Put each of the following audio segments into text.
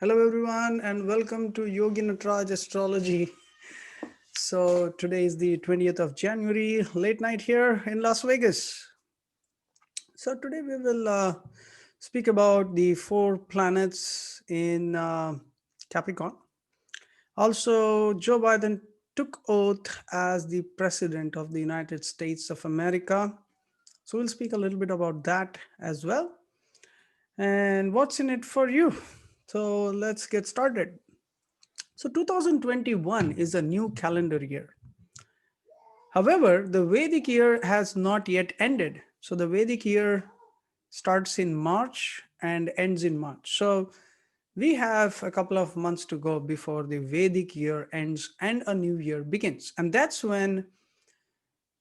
Hello, everyone, and welcome to Yogi Natraj Astrology. So, today is the 20th of January, late night here in Las Vegas. So, today we will speak about the four planets in Capricorn. Also, Joe Biden took oath as the President of the United States of America. So, we'll speak a little bit about that as well. And what's in it for you? So, let's get started. So 2021 is a new calendar year. However, the Vedic year has not yet ended. So the Vedic year starts in March and ends in March. So we have a couple of months to go before the Vedic year ends and a new year begins. And that's when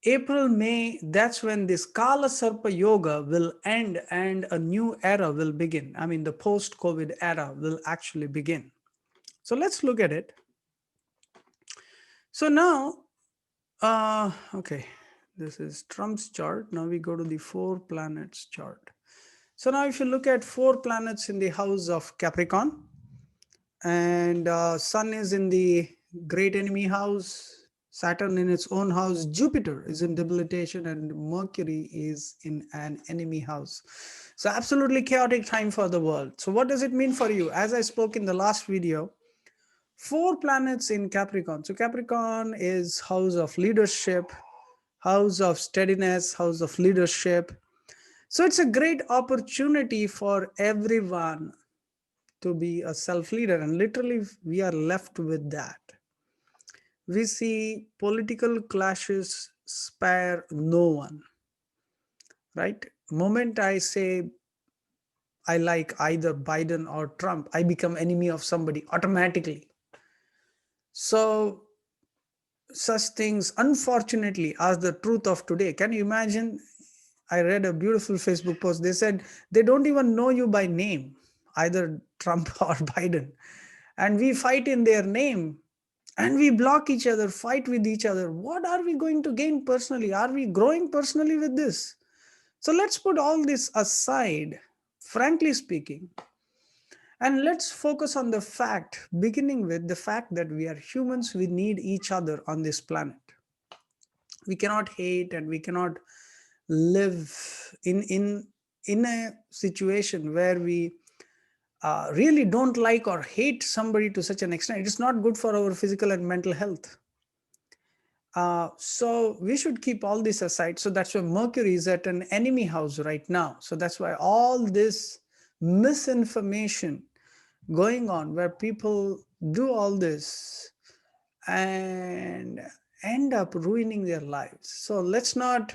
April, May, that's when this Kala Sarpa Yoga will end and a new era will begin. I mean, the post COVID era will actually begin. So let's look at it. So now okay, this is Trump's chart. Now we go to the four planets chart. So now if you look at four planets in the house of Capricorn, and Sun is in the great enemy house, Saturn in its own house, Jupiter is in debilitation, and Mercury is in an enemy house. So absolutely chaotic time for the world. So what does it mean for you? As I spoke in the last video, four planets in Capricorn. So Capricorn is house of leadership, house of steadiness, house of leadership. So it's a great opportunity for everyone to be a self leader. And literally, we are left with that. We see political clashes spare no one, right? Moment I say I like either Biden or Trump, I become enemy of somebody automatically. So such things, unfortunately, are the truth of today. Can you imagine? I read a beautiful Facebook post. They said they don't even know you by name, either Trump or Biden. And we fight in their name and we block each other, fight with each other. What are we going to gain personally? Are we growing personally with this? So let's put all this aside, frankly speaking, and let's focus on the fact, beginning with the fact that we are humans, we need each other on this planet. We cannot hate and we cannot live in a situation where we really don't like or hate somebody to such an extent. It's not good for our physical and mental health. So we should keep all this aside. So that's why Mercury is at an enemy house right now. So that's why all this misinformation going on, where people do all this and end up ruining their lives. So let's not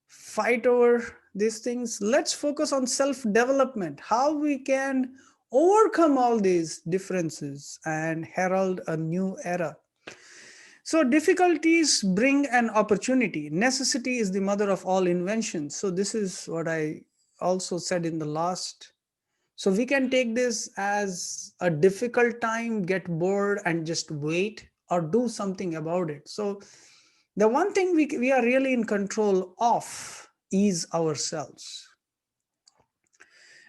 fight over these things. Let's focus on self-development, how we can overcome all these differences and herald a new era. So difficulties bring an opportunity. Necessity is the mother of all inventions. So this is what I also said in the last. So we can take this as a difficult time, get bored and just wait, or do something about it. So the one thing we are really in control of is ourselves.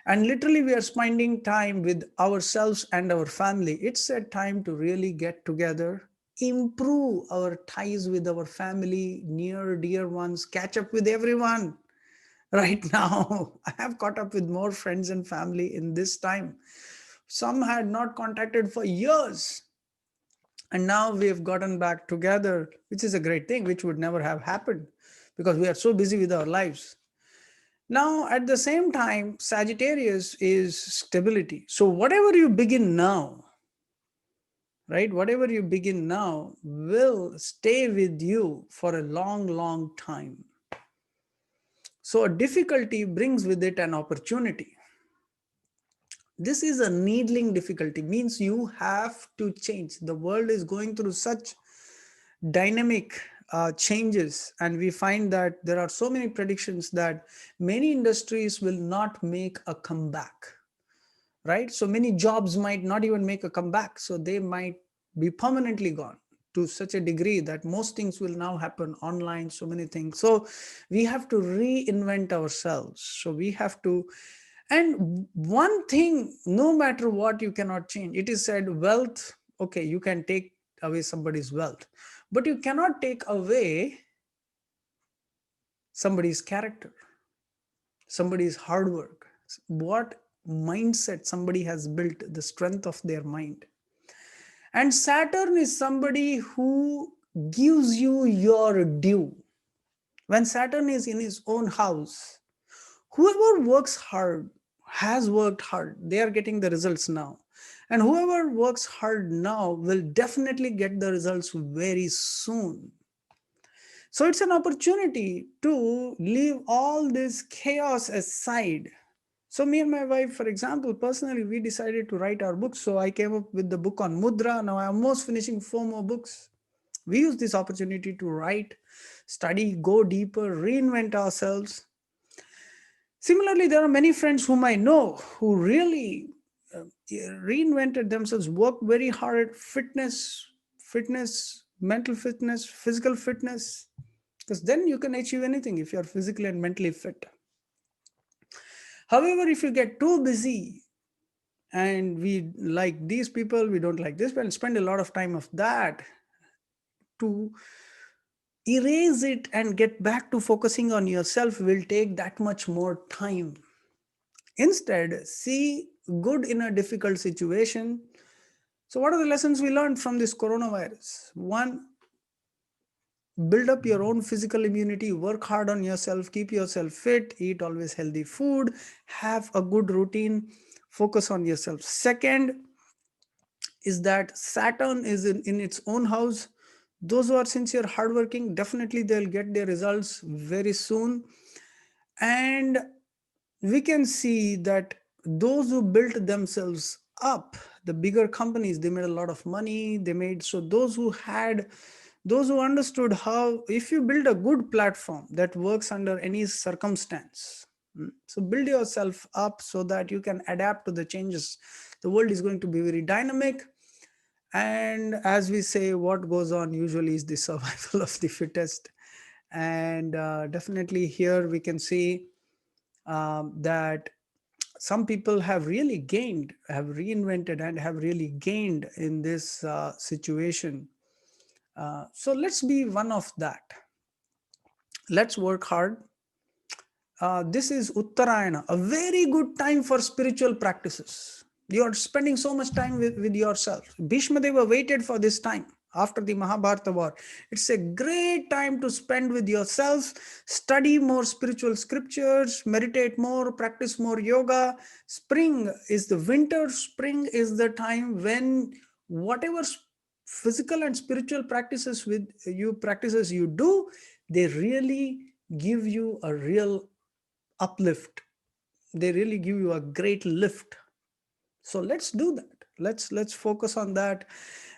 And literally, we are spending time with ourselves and our family. It's a time to really get together, improve our ties with our family, near, dear ones, catch up with everyone. Right now, I have caught up with more friends and family in this time. Some had not contacted for years. And now we have gotten back together, which is a great thing, which would never have happened because we are so busy with our lives. Now, at the same time, Sagittarius is stability. So whatever you begin now, right, whatever you begin now will stay with you for a long, long time. So a difficulty brings with it an opportunity. This is a needling difficulty, means you have to change. The world is going through such dynamic changes, and we find that there are so many predictions that many industries will not make a comeback, right? So many jobs might not even make a comeback, so they might be permanently gone to such a degree that most things will now happen online, so many things. So we have to reinvent ourselves. So we have to And one thing, no matter what, you cannot change. It is said wealth, okay, you can take away somebody's wealth, but you cannot take away somebody's character, somebody's hard work, what mindset somebody has built, the strength of their mind. And Saturn is somebody who gives you your due. When Saturn is in his own house, whoever works hard has worked hard. They are getting the results now. And whoever works hard now will definitely get the results very soon. So it's an opportunity to leave all this chaos aside. So me and my wife, for example, personally, we decided to write our books. So I came up with the book on mudra. Now I'm almost finishing 4 more books. We use this opportunity to write, study, go deeper, reinvent ourselves. Similarly, there are many friends whom I know who really reinvented themselves, worked very hard at fitness, mental fitness, physical fitness, because then you can achieve anything if you are physically and mentally fit. However, if you get too busy and we like these people, we don't like this, well, spend a lot of time of that to erase it and get back to focusing on yourself will take that much more time. Instead, see good in a difficult situation. So, what are the lessons we learned from this coronavirus? One, build up your own physical immunity, work hard on yourself, keep yourself fit, eat always healthy food, have a good routine, focus on yourself. Second, is that Saturn is in its own house. Those who are sincere, hardworking, definitely they'll get their results very soon. And we can see that those who built themselves up, the bigger companies, they made a lot of money. They made, so those who understood how, if you build a good platform that works under any circumstance, so build yourself up so that you can adapt to the changes. The world is going to be very dynamic. And as we say, what goes on usually is the survival of the fittest. And definitely here we can see that some people have really gained, have reinvented, and have really gained in this situation. So let's be one of that. Let's work hard. This is Uttarayana, a very good time for spiritual practices. You are spending so much time with yourself. Bhishma Deva waited for this time after the Mahabharata war. It's a great time to spend with yourself, study more spiritual scriptures, meditate more, practice more yoga. Spring is the winter. Spring is the time when whatever physical and spiritual practices you do, they really give you a real uplift. They really give you a great lift. So let's do that. Let's focus on that.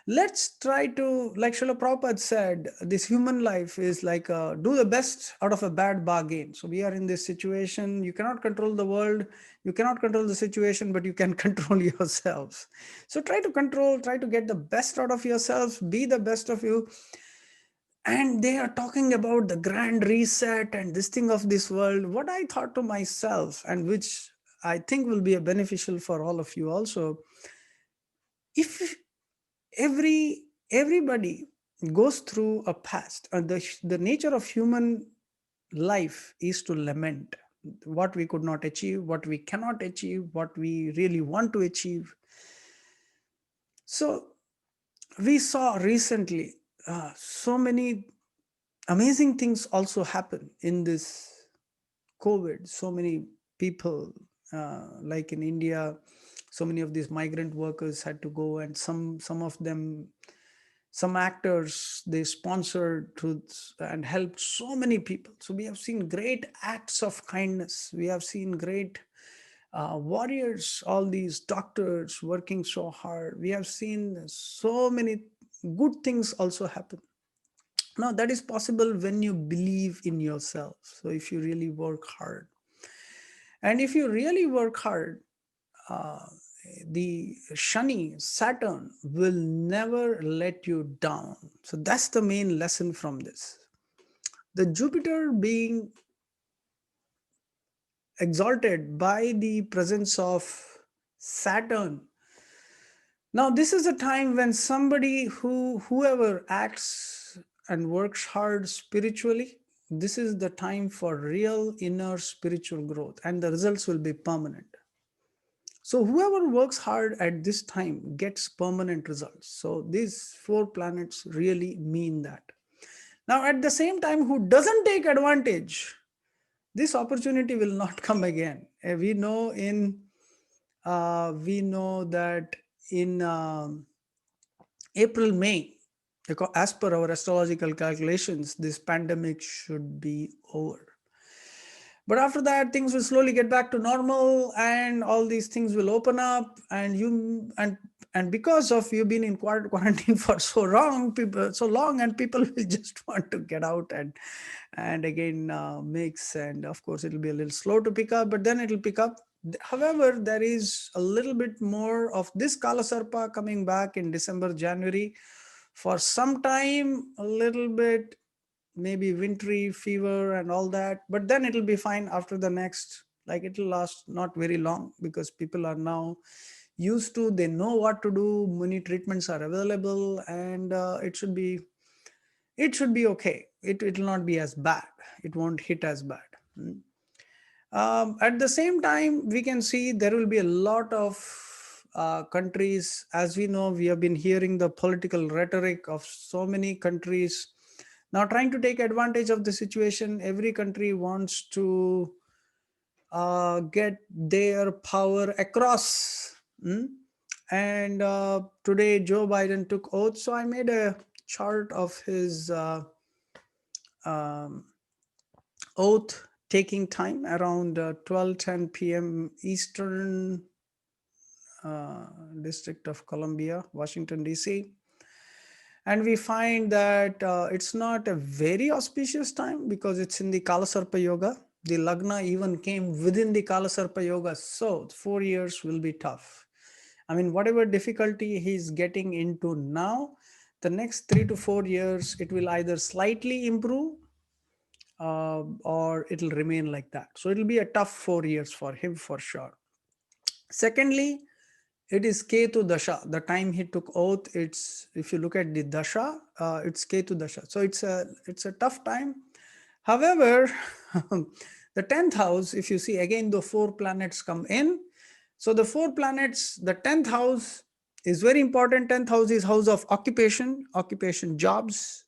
Let's try to, like Srila Prabhupada said, this human life is like do the best out of a bad bargain. So we are in this situation. You cannot control the world. You cannot control the situation, but you can control yourselves. So try to get the best out of yourself. Be the best of you. And they are talking about the grand reset and this thing of this world. What I thought to myself, and which I think will be a beneficial for all of you also, if everybody goes through a past, and the nature of human life is to lament what we could not achieve, what we cannot achieve, what we really want to achieve. So we saw recently so many amazing things also happen in this COVID. So many people, like in India, so many of these migrant workers had to go, and some of them, some actors, they sponsored to and helped so many people. So we have seen great acts of kindness. We have seen great warriors, all these doctors working so hard. We have seen so many good things also happen. Now, that is possible when you believe in yourself. So, if you really work hard, and if you really work hard, uh, the Shani, Saturn, will never let you down. So, that's the main lesson from this. The Jupiter being exalted by the presence of Saturn. Now, this is a time when whoever acts and works hard spiritually, this is the time for real inner spiritual growth, and the results will be permanent. So, whoever works hard at this time gets permanent results. So, these four planets really mean that. Now, at the same time, who doesn't take advantage, this opportunity will not come again. We know that in April, May, as per our astrological calculations, this pandemic should be over. But after that, things will slowly get back to normal, and all these things will open up. And because of you being in quarantine for so long, and people will just want to get out and again mix. And of course, it'll be a little slow to pick up, but then it'll pick up. However, there is a little bit more of this Kala Sarpa coming back in December, January. For some time, a little bit, maybe wintry fever and all that, but then it'll be fine after the next, like it'll last not very long, because people are now used to, they know what to do, many treatments are available, and it should be okay. It'll not be as bad, it won't hit as bad. At the same time, we can see there will be a lot of countries. As we know, we have been hearing the political rhetoric of so many countries now trying to take advantage of the situation. Every country wants to get their power across. And today, Joe Biden took oath. So I made a chart of his um, oath taking time around 12:10 p.m. Eastern District of Columbia, Washington, D.C. And we find that it's not a very auspicious time because it's in the Kalasarpa Yoga. The Lagna even came within the Kalasarpa Yoga. So 4 years will be tough. I mean, whatever difficulty he's getting into now, the next 3 to 4 years, it will either slightly improve or it'll remain like that. So it'll be a tough 4 years for him for sure. Secondly, it is Ketu Dasha. The time he took oath, it's, if you look at the Dasha, it's Ketu Dasha. So it's a tough time. However, the 10th house, if you see again, the 4 planets come in. So the 4 planets, the 10th house is very important. 10th house is house of occupation, jobs.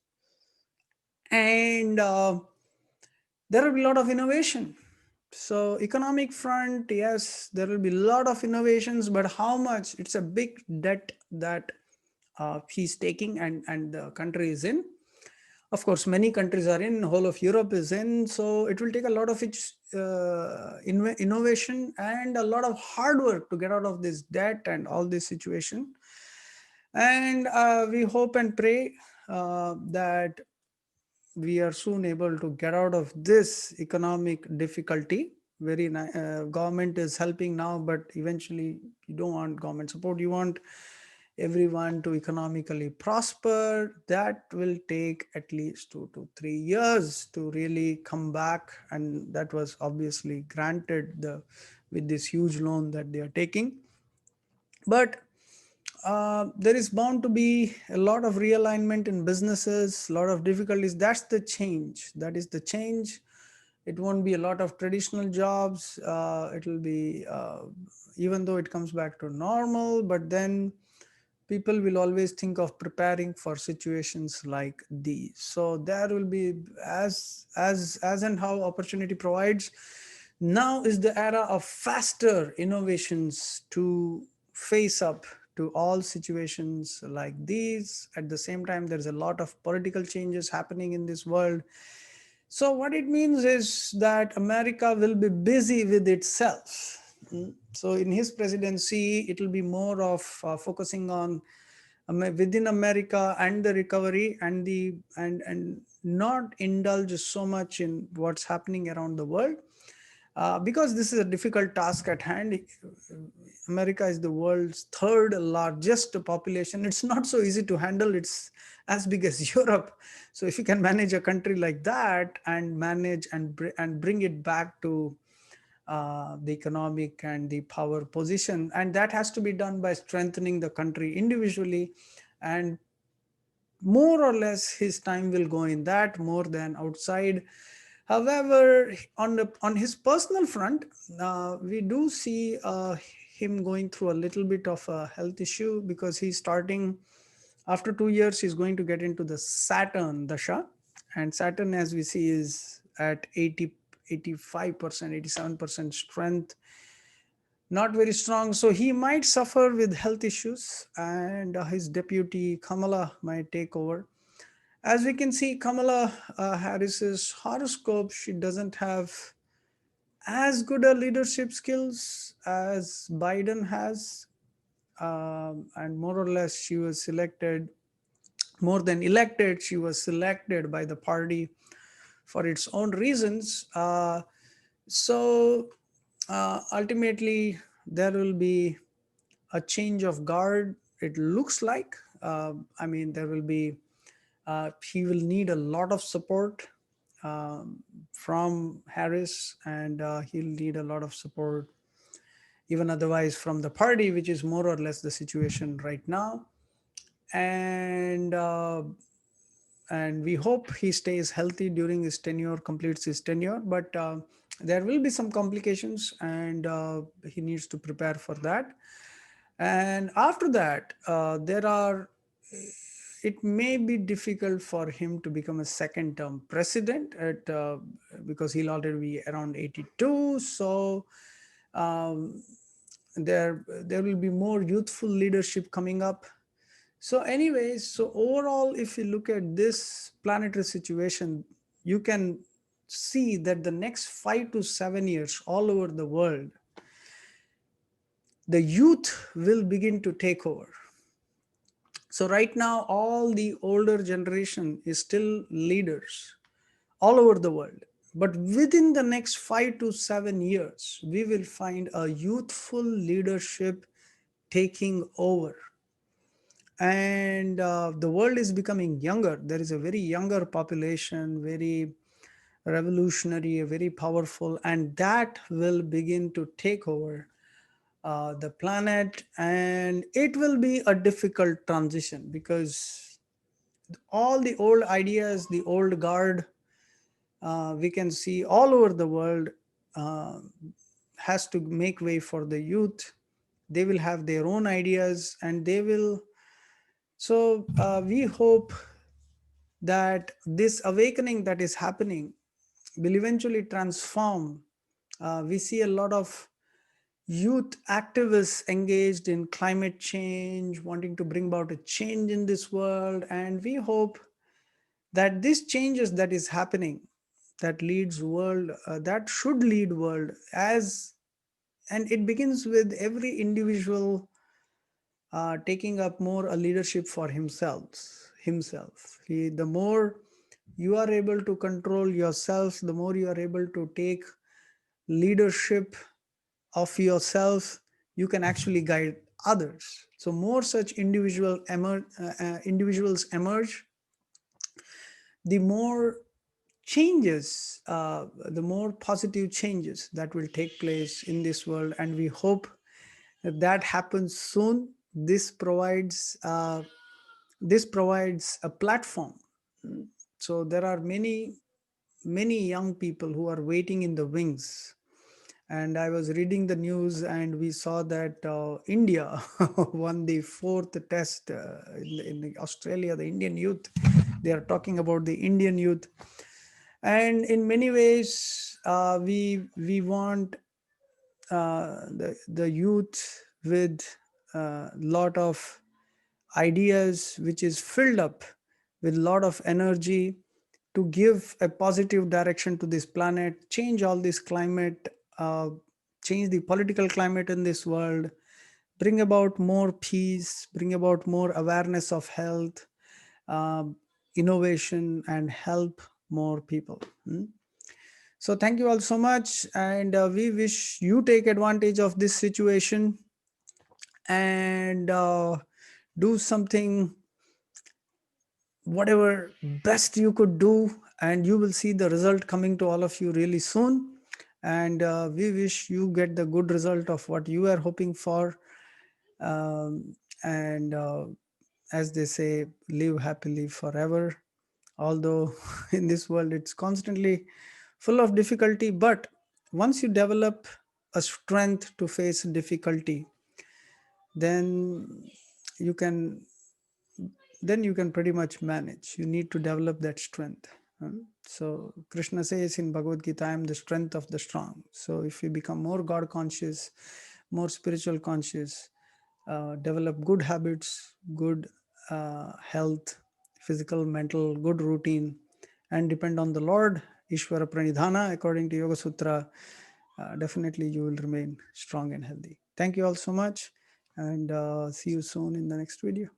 And there will be a lot of innovation. So economic front, yes, there will be a lot of innovations, but how much? It's a big debt that he's taking and the country is in. Of course, many countries are in, whole of Europe is in. So it will take a lot of innovation and a lot of hard work to get out of this debt and all this situation. And we hope and pray that we are soon able to get out of this economic difficulty. Government is helping now, but eventually you don't want government support. You want everyone to economically prosper. That will take at least 2 to 3 years to really come back, and that was obviously granted with this huge loan that they are taking. But there is bound to be a lot of realignment in businesses, a lot of difficulties. That's the change. That is the change. It won't be a lot of traditional jobs. It will be, even though it comes back to normal, but then people will always think of preparing for situations like these. So there will be, as and how opportunity provides, now is the era of faster innovations to face up to all situations like these. At the same time, there's a lot of political changes happening in this world. So what it means is that America will be busy with itself. So in his presidency, it will be more of focusing on within America and the recovery and not indulge so much in what's happening around the world. Because this is a difficult task at hand. America is the world's 3rd largest population. It's not so easy to handle. It's as big as Europe. So if you can manage a country like that and manage and bring it back to the economic and the power position. And that has to be done by strengthening the country individually. And more or less his time will go in that more than outside. However, on his personal front, we do see him going through a little bit of a health issue, because he's starting after 2 years. He's going to get into the Saturn Dasha, and Saturn, as we see, is at 85%, 87% strength, not very strong. So he might suffer with health issues, and his deputy Kamala might take over. As we can see, Kamala Harris's horoscope, she doesn't have as good a leadership skills as Biden has. And more or less, she was selected, more than elected, she was selected by the party for its own reasons. So ultimately, there will be a change of guard, it looks like. I mean, there will be, he will need a lot of support from Harris, and he'll need a lot of support even otherwise from the party, which is more or less the situation right now. And we hope he stays healthy during his tenure, completes his tenure. But there will be some complications, and he needs to prepare for that. And after that, it may be difficult for him to become a second term president because he'll already be around 82. So um, there will be more youthful leadership coming up. So anyways, so overall, if you look at this planetary situation, you can see that the next 5 to 7 years all over the world, the youth will begin to take over. So right now, all the older generation is still leaders all over the world. But within the next 5 to 7 years, we will find a youthful leadership taking over. And the world is becoming younger. There is a very younger population, very revolutionary, very powerful, and that will begin to take over the planet. And it will be a difficult transition, because all the old ideas, the old guard, we can see all over the world, uh, has to make way for the youth. They will have their own ideas, and they will. So we hope that this awakening that is happening will eventually transform. We see a lot of youth activists engaged in climate change, wanting to bring about a change in this world. And we hope that this changes that is happening, that leads world, that should lead world as, and it begins with every individual taking up more a leadership for himself. The more you are able to control yourself, the more you are able to take leadership of yourself, you can actually guide others. So more such individuals emerge, the more changes, the more positive changes that will take place in this world. And we hope that that happens soon. This provides a platform. So there are many young people who are waiting in the wings. And I was reading the news, and we saw that India won the fourth test in Australia. The Indian youth, they are talking about the Indian youth. And in many ways, we want the youth with a lot of ideas, which is filled up with a lot of energy, to give a positive direction to this planet, change all this climate, change the political climate in this world, bring about more peace, bring about more awareness of health, um, innovation, and help more people. So thank you all so much, and we wish you take advantage of this situation, and do something, whatever best you could do, and you will see the result coming to all of you really soon. And we wish you get the good result of what you are hoping for. And as they say, live happily forever. Although in this world it's constantly full of difficulty, but once you develop a strength to face difficulty, then you can pretty much manage. You need to develop that strength. So Krishna says in Bhagavad Gita, I am the strength of the strong. So if you become more God conscious, more spiritual conscious, develop good habits, good health, physical, mental, good routine, and depend on the Lord, Ishvara Pranidhana, according to Yoga Sutra, definitely you will remain strong and healthy. Thank you all so much, and see you soon in the next video.